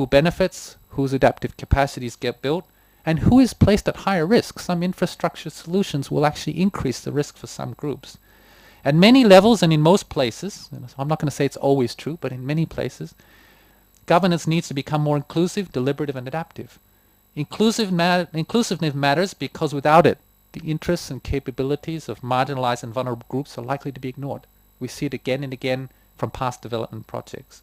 who benefits, whose adaptive capacities get built, and who is placed at higher risk. Some infrastructure solutions will actually increase the risk for some groups. At many levels and in most places, so I'm not going to say it's always true, but in many places, governance needs to become more inclusive, deliberative, and adaptive. Inclusiveness matters because without it, the interests and capabilities of marginalized and vulnerable groups are likely to be ignored. We see it again and again from past development projects.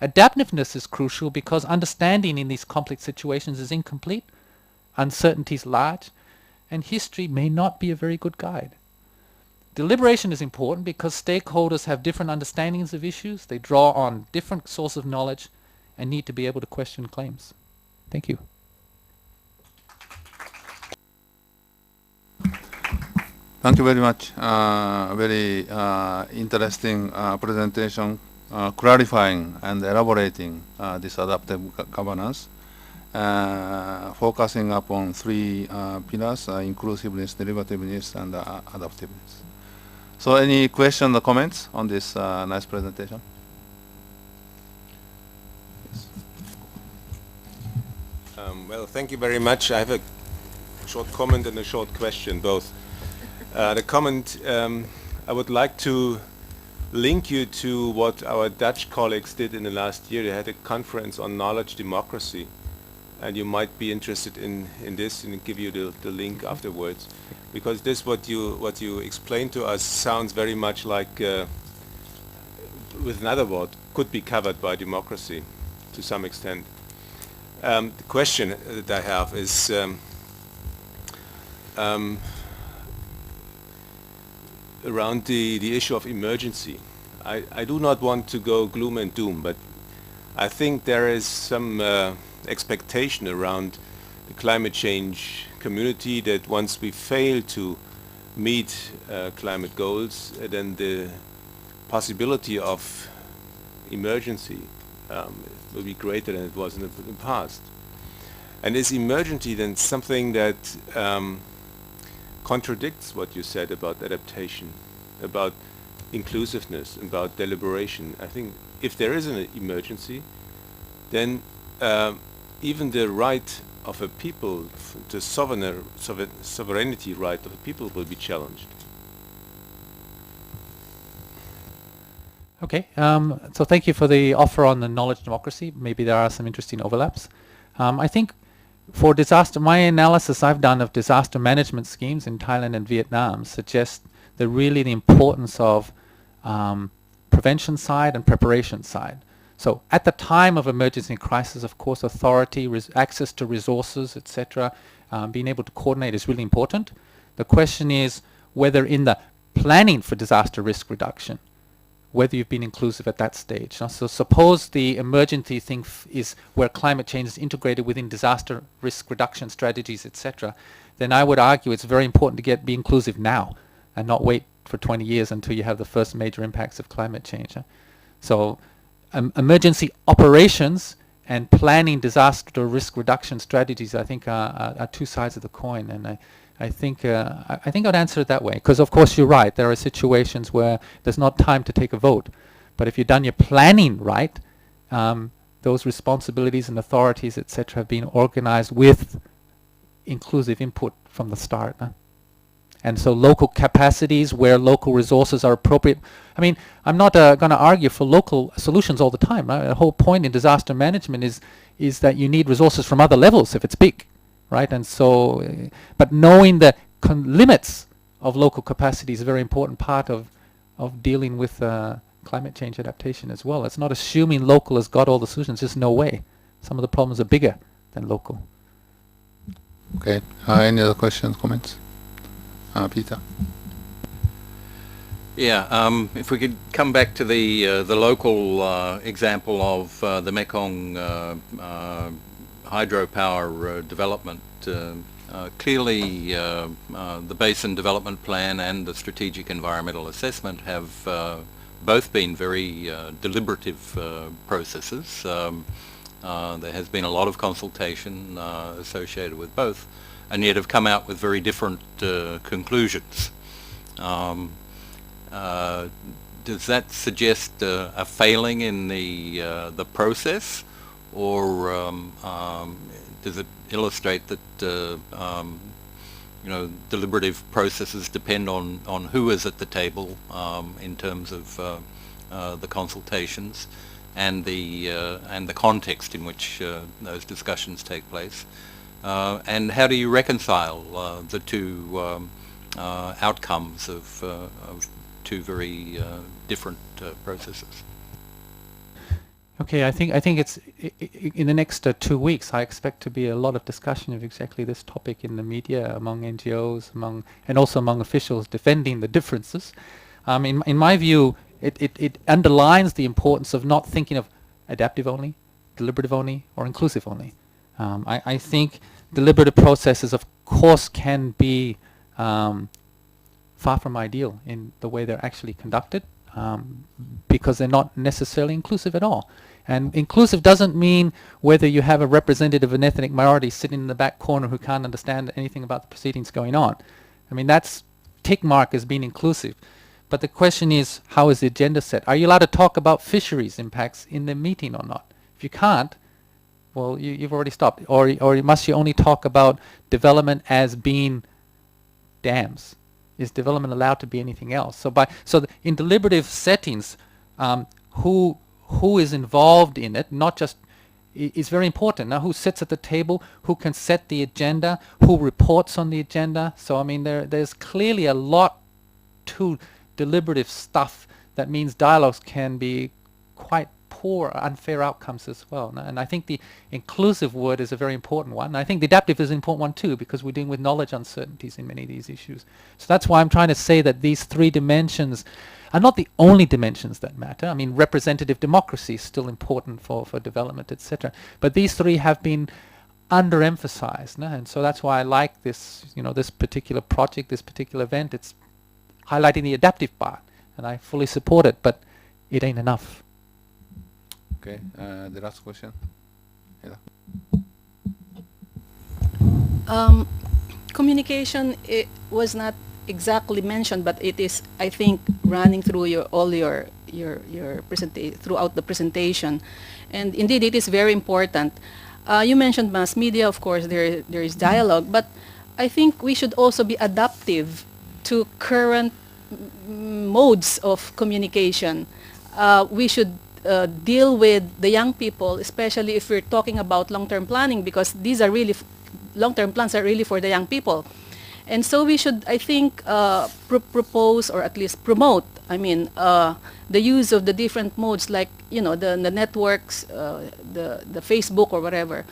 Adaptiveness is crucial because understanding in these complex situations is incomplete, uncertainty is large, and history may not be a very good guide. Deliberation is important because stakeholders have different understandings of issues, they draw on different sources of knowledge, and need to be able to question claims. Thank you. Thank you very much. Very interesting presentation, clarifying and elaborating this adaptive governance, focusing upon three pillars, inclusiveness, deliberativeness, and adaptiveness. So any questions or comments on this nice presentation? Yes. Well, thank you very much. I have a short comment and a short question, both. The comment, I would like to link you to what our Dutch colleagues did in the last year. They had a conference on knowledge democracy, and you might be interested in this, and give you the link afterwards, because this what you explained to us sounds very much like, with another word, could be covered by democracy to some extent. The question that I have is, around the issue of emergency. I do not want to go gloom and doom, but I think there is some expectation around the climate change community that once we fail to meet climate goals, then the possibility of emergency will be greater than it was in the past. And is emergency then something that contradicts what you said about adaptation, about inclusiveness, about deliberation? I think if there is an emergency, then even the right of a people, the sovereignty right of a people will be challenged. Okay, so thank you for the offer on the knowledge democracy. Maybe there are some interesting overlaps. I think for disaster, my analysis I've done of disaster management schemes in Thailand and Vietnam suggests that really the importance of prevention side and preparation side. So at the time of emergency crisis, of course, authority, access to resources, etc., being able to coordinate is really important. The question is whether in the planning for disaster risk reduction, whether you've been inclusive at that stage. So suppose the emergency thing is where climate change is integrated within disaster risk reduction strategies, etc., then I would argue it's very important to be inclusive now and not wait for 20 years until you have the first major impacts of climate change. So emergency operations and planning disaster risk reduction strategies, I think, are two sides of the coin. And I think I'd answer it that way, because of course you're right. There are situations where there's not time to take a vote, but if you've done your planning right, those responsibilities and authorities, etc., have been organized with inclusive input from the start. And so local capacities where local resources are appropriate. I mean, I'm not going to argue for local solutions all the time. Right? The whole point in disaster management is that you need resources from other levels if it's big. Right, and so, but knowing the limits of local capacity is a very important part of dealing with climate change adaptation as well. It's not assuming local has got all the solutions. There's no way. Some of the problems are bigger than local. Okay. Any other questions, comments? Peter. Yeah. If we could come back to the local example of the Mekong hydropower development. Clearly the Basin Development Plan and the Strategic Environmental Assessment have both been very deliberative processes. There has been a lot of consultation associated with both, and yet have come out with very different conclusions. Does that suggest a failing in the process, or does it illustrate that deliberative processes depend on who is at the table in terms of the consultations and the context in which those discussions take place, and how do you reconcile the two outcomes of two very different processes? Okay, I think it's in the next 2 weeks. I expect to be a lot of discussion of exactly this topic in the media, among NGOs, and also among officials defending the differences. In my view, it underlines the importance of not thinking of adaptive only, deliberative only, or inclusive only. I think deliberative processes, of course, can be far from ideal in the way they're actually conducted, because they're not necessarily inclusive at all. And inclusive doesn't mean whether you have a representative of an ethnic minority sitting in the back corner who can't understand anything about the proceedings going on. I mean, that's tick mark as being inclusive. But the question is, how is the agenda set? Are you allowed to talk about fisheries impacts in the meeting or not? If you can't, well, you've already stopped. Or must you only talk about development as being dams? Is development allowed to be anything else? So in deliberative settings, who is involved in it, not just, is very important. Now, who sits at the table, who can set the agenda, who reports on the agenda. So I mean, there's clearly a lot to deliberative stuff that means dialogues can be quite poor, unfair outcomes as well. And I think the inclusive word is a very important one. And I think the adaptive is an important one too, because we're dealing with knowledge uncertainties in many of these issues. So that's why I'm trying to say that these three dimensions are not the only dimensions that matter. I mean, representative democracy is still important for development, etc. But these three have been underemphasized, no? And so that's why I like this, this particular project, this particular event. It's highlighting the adaptive part, and I fully support it, but it ain't enough. Okay, the last question. Communication, it was not exactly mentioned, but it is, I think, running through your presentation, throughout the presentation, and indeed it is very important. You mentioned mass media, of course. There is dialogue, but I think we should also be adaptive to current modes of communication. We should deal with the young people, especially if we're talking about long-term planning, because these are really long-term plans are really for the young people. And so we should, I think, propose or at least promote, the use of the different modes, like, the networks, the Facebook or whatever.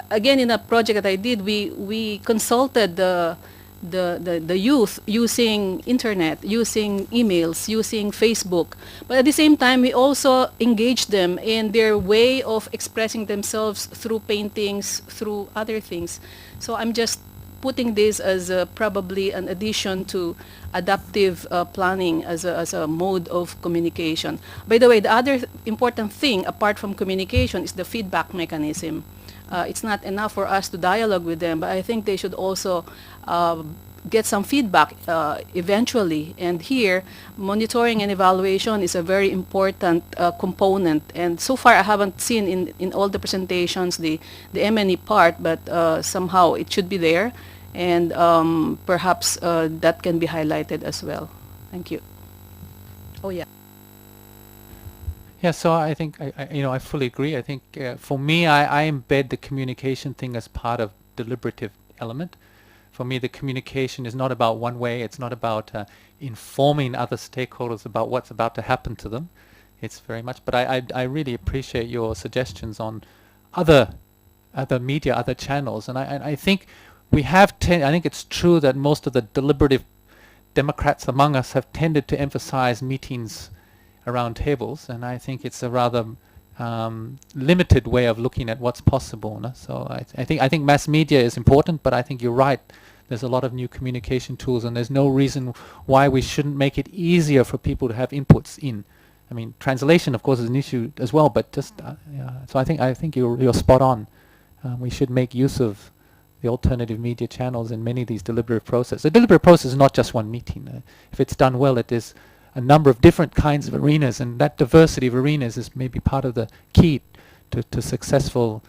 Again, in a project that I did, we consulted the youth using internet, using emails, using Facebook. But at the same time, we also engaged them in their way of expressing themselves through paintings, through other things. So I'm just putting this as probably an addition to adaptive planning as a mode of communication. By the way, the other important thing apart from communication is the feedback mechanism. It's not enough for us to dialogue with them, but I think they should also get some feedback eventually. And here, monitoring and evaluation is a very important component. And so far, I haven't seen in all the presentations the M&E part, but somehow it should be there. And perhaps that can be highlighted as well. Thank you. Oh, yeah. Yeah, so I think, I fully agree. I think for me, I embed the communication thing as part of deliberative element. For me, the communication is not about one way. It's not about informing other stakeholders about what's about to happen to them. It's very much, but I really appreciate your suggestions on other media, other channels. And I think we have, I think it's true that most of the deliberative Democrats among us have tended to emphasize meetings around tables, and I think it's a rather limited way of looking at what's possible. No? So I think mass media is important, but I think you're right. There's a lot of new communication tools, and there's no reason why we shouldn't make it easier for people to have inputs in. I mean, translation, of course, is an issue as well, but just so I think you're spot on. We should make use of the alternative media channels in many of these deliberative processes. The deliberative process is not just one meeting. If it's done well, it is a number of different kinds of arenas, and that diversity of arenas is maybe part of the key to successful